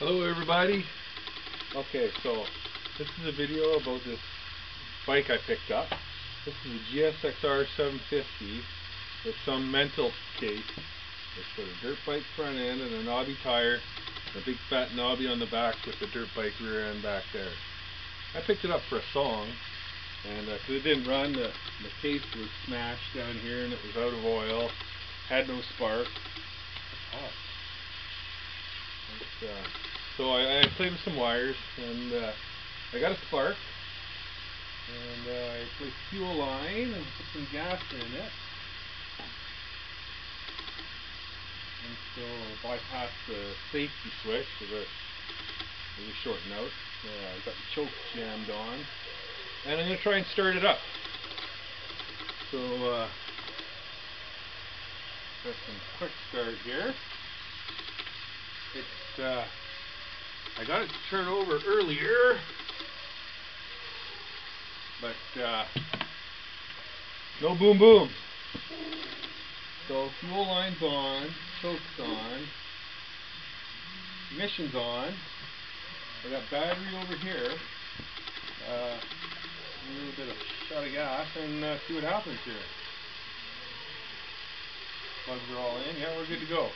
Hello everybody. Okay, so this is a video about this bike I picked up. This is a GSXR 750 with some mental case. It's got a dirt bike front end and a knobby tire, and a big fat knobby on the back with the dirt bike rear end back there. I picked it up for a song, and because it didn't run, the case was smashed down here and it was out of oil, had no spark. So I played with some wires, and I got a spark, and I placed a fuel line and put some gas in it, and so I bypassed the safety switch, so that it was shorting out. I got the choke jammed on, and I'm going to try and start it up. So got some quick start here. It's I got it to turn over earlier, but no boom boom. So fuel line's on, choke's on, ignition's on. I got battery over here. A little bit of shot of gas, and see what happens here. Plugs are all in. Yeah, we're good to go.